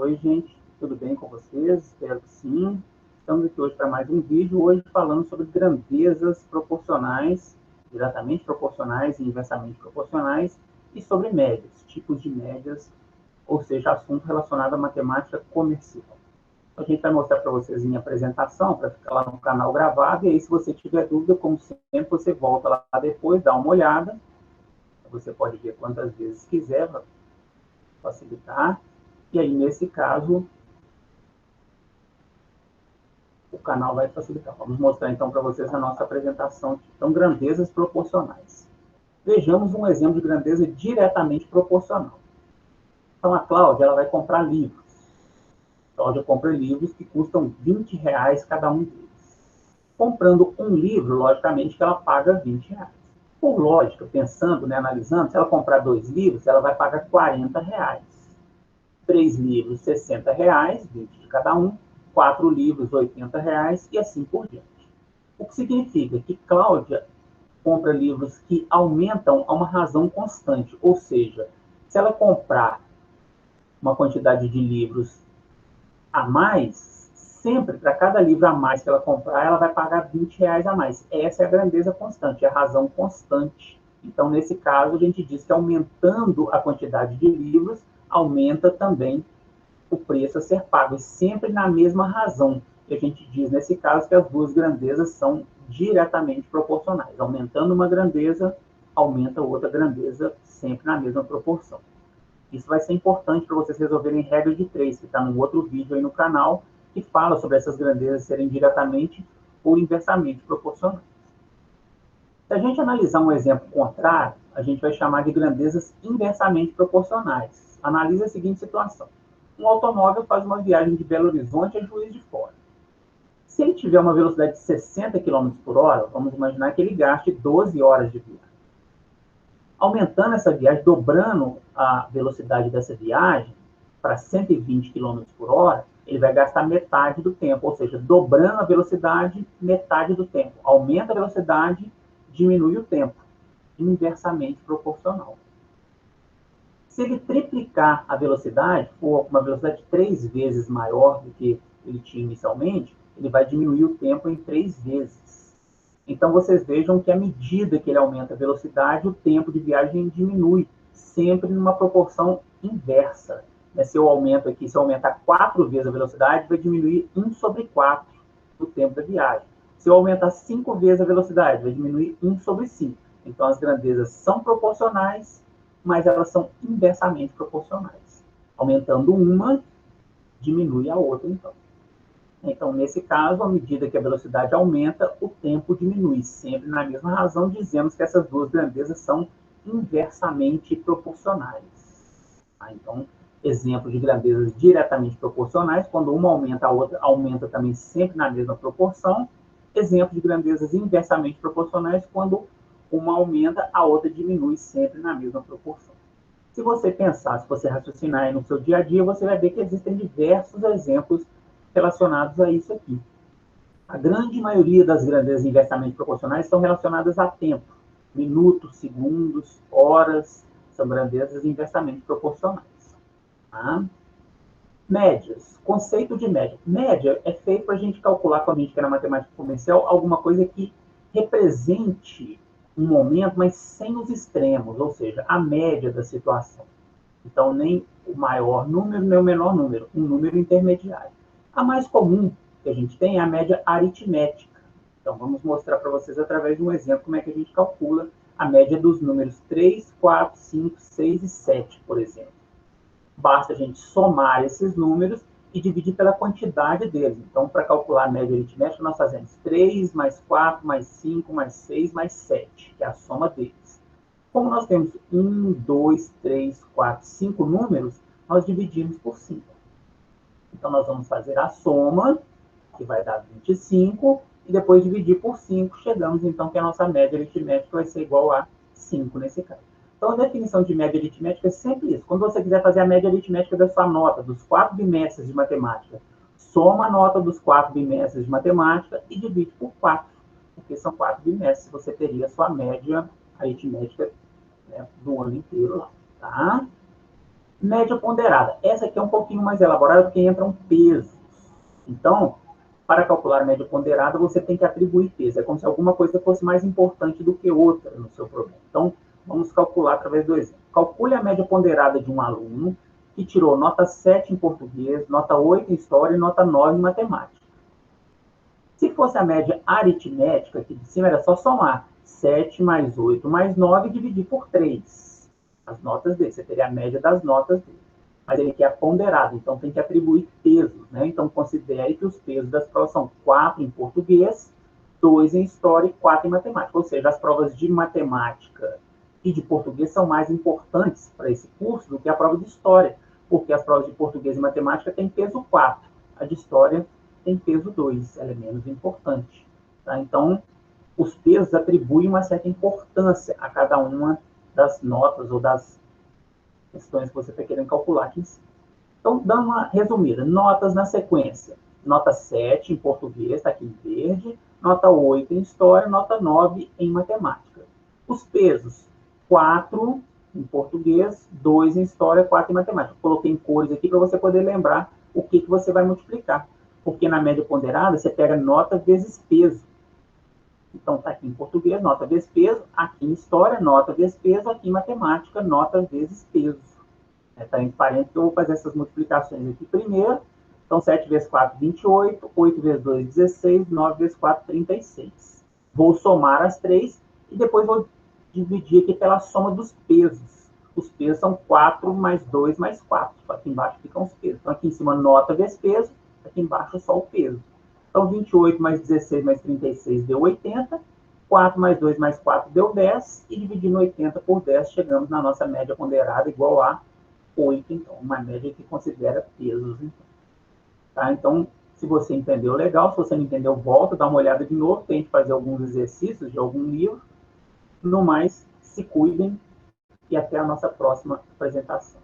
Oi, gente, tudo bem com vocês? Espero que sim. Estamos aqui hoje para mais um vídeo, hoje falando sobre grandezas proporcionais, diretamente proporcionais e inversamente proporcionais, e sobre médias, tipos de médias, ou seja, assunto relacionado à matemática comercial. A gente vai mostrar para vocês em apresentação, para ficar lá no canal gravado, e aí se você tiver dúvida, como sempre, você volta lá depois, dá uma olhada, você pode ver quantas vezes quiser, para facilitar. E aí, nesse caso, o canal vai facilitar. Vamos mostrar então para vocês a nossa apresentação. Então, grandezas proporcionais. Vejamos um exemplo de grandeza diretamente proporcional. Então, a Cláudia ela vai comprar livros. A Cláudia compra livros que custam R$ 20 cada um deles. Comprando um livro, logicamente que ela paga R$ 20. Por lógica, pensando, analisando, se ela comprar 2 livros, ela vai pagar R$ 40. 3 livros, R$ 60, 20 de cada um. 4 livros, R$ 80 e assim por diante. O que significa que Cláudia compra livros que aumentam a uma razão constante, ou seja, se ela comprar uma quantidade de livros a mais, sempre para cada livro a mais que ela comprar, ela vai pagar R$ 20 a mais. Essa é a grandeza constante, é a razão constante. Então, nesse caso, a gente diz que aumentando a quantidade de livros, aumenta também o preço a ser pago, e sempre na mesma razão. E a gente diz, nesse caso, que as duas grandezas são diretamente proporcionais. Aumentando uma grandeza, aumenta outra grandeza, sempre na mesma proporção. Isso vai ser importante para vocês resolverem regra de 3, que está num outro vídeo aí no canal, que fala sobre essas grandezas serem diretamente ou inversamente proporcionais. Se a gente analisar um exemplo contrário, a gente vai chamar de grandezas inversamente proporcionais. Analise a seguinte situação. Um automóvel faz uma viagem de Belo Horizonte a Juiz de Fora. Se ele tiver uma velocidade de 60 km por hora, vamos imaginar que ele gaste 12 horas de viagem. Aumentando essa viagem, dobrando a velocidade dessa viagem para 120 km por hora, ele vai gastar metade do tempo, ou seja, dobrando a velocidade, metade do tempo. Aumenta a velocidade, diminui o tempo, inversamente proporcional. Se ele triplicar a velocidade, for uma velocidade 3 vezes maior do que ele tinha inicialmente, ele vai diminuir o tempo em 3 vezes. Então, vocês vejam que à medida que ele aumenta a velocidade, o tempo de viagem diminui, sempre numa proporção inversa. Se eu aumento aqui, se eu aumentar 4 vezes a velocidade, vai diminuir 1/4 do tempo da viagem. Se eu aumentar 5 vezes a velocidade, vai diminuir 1/5. Então, as grandezas são proporcionais, mas elas são inversamente proporcionais. Aumentando uma, diminui a outra, então. Então, nesse caso, à medida que a velocidade aumenta, o tempo diminui. Sempre na mesma razão, dizemos que essas duas grandezas são inversamente proporcionais. Então, exemplo de grandezas diretamente proporcionais, quando uma aumenta, a outra aumenta também sempre na mesma proporção. Exemplo de grandezas inversamente proporcionais, quando uma aumenta, a outra diminui sempre na mesma proporção. Se você pensar, se você raciocinar aí no seu dia a dia, você vai ver que existem diversos exemplos relacionados a isso aqui. A grande maioria das grandezas inversamente proporcionais estão relacionadas a tempo. Minutos, segundos, horas, são grandezas inversamente proporcionais. Tá? Médias. Conceito de média. Média é feito para a gente calcular, quando a gente quer na matemática comercial, alguma coisa que represente um momento, mas sem os extremos, ou seja, a média da situação. Então, nem o maior número, nem o menor número, um número intermediário. A mais comum que a gente tem é a média aritmética. Então, vamos mostrar para vocês, através de um exemplo, como é que a gente calcula a média dos números 3, 4, 5, 6 e 7, por exemplo. Basta a gente somar esses números e dividir pela quantidade deles. Então, para calcular a média aritmética, nós fazemos 3 mais 4 mais 5 mais 6 mais 7, que é a soma deles. Como nós temos 1, 2, 3, 4, 5 números, nós dividimos por 5. Então, nós vamos fazer a soma, que vai dar 25, e depois dividir por 5, chegamos então que a nossa média aritmética vai ser igual a 5 nesse caso. Então, a definição de média aritmética é sempre isso. Quando você quiser fazer a média aritmética da sua nota, dos 4 bimestres de matemática, soma a nota dos 4 bimestres de matemática e divide por 4, porque são 4 bimestres, você teria a sua média aritmética, do ano inteiro lá, tá? Média ponderada. Essa aqui é um pouquinho mais elaborada porque entram pesos. Então, para calcular a média ponderada, você tem que atribuir peso. É como se alguma coisa fosse mais importante do que outra no seu problema. Então, vamos calcular através do exemplo. Calcule a média ponderada de um aluno que tirou nota 7 em português, nota 8 em história e nota 9 em matemática. Se fosse a média aritmética, aqui de cima era só somar 7 mais 8 mais 9 e dividir por 3. As notas dele, você teria a média das notas dele. Mas ele quer ponderado, então tem que atribuir pesos, né? Então considere que os pesos das provas são 4 em português, 2 em história e 4 em matemática. Ou seja, as provas de matemática e de português são mais importantes para esse curso do que a prova de história, porque as provas de português e matemática têm peso 4, a de história tem peso 2, ela é menos importante. Tá? Então, os pesos atribuem uma certa importância a cada uma das notas ou das questões que você está querendo calcular aqui em cima. Então, dando uma resumida, notas na sequência. Nota 7 em português, está aqui em verde, nota 8 em história, nota 9 em matemática. Os pesos, 4 em português, 2 em história, 4 em matemática. Coloquei em cores aqui para você poder lembrar o que você vai multiplicar. Porque na média ponderada, você pega nota vezes peso. Então, está aqui em português, nota vezes peso, aqui em história, nota vezes peso, aqui em matemática, nota vezes peso. Está em parênteses, eu vou fazer essas multiplicações aqui primeiro. Então, 7 vezes 4, 28, 8 vezes 2, 16, 9 vezes 4, 36. Vou somar as três e depois vou dividir aqui pela soma dos pesos. Os pesos são 4 mais 2 mais 4. Aqui embaixo ficam os pesos. Então, aqui em cima, nota vezes peso, aqui embaixo só o peso. Então, 28 mais 16 mais 36 deu 80. 4 mais 2 mais 4 deu 10. E dividindo 80 por 10, chegamos na nossa média ponderada igual a 8, então, uma média que considera pesos. Então, tá? Então, se você entendeu, legal. Se você não entendeu, volta, dá uma olhada de novo, tente fazer alguns exercícios de algum livro. No mais, se cuidem e até a nossa próxima apresentação.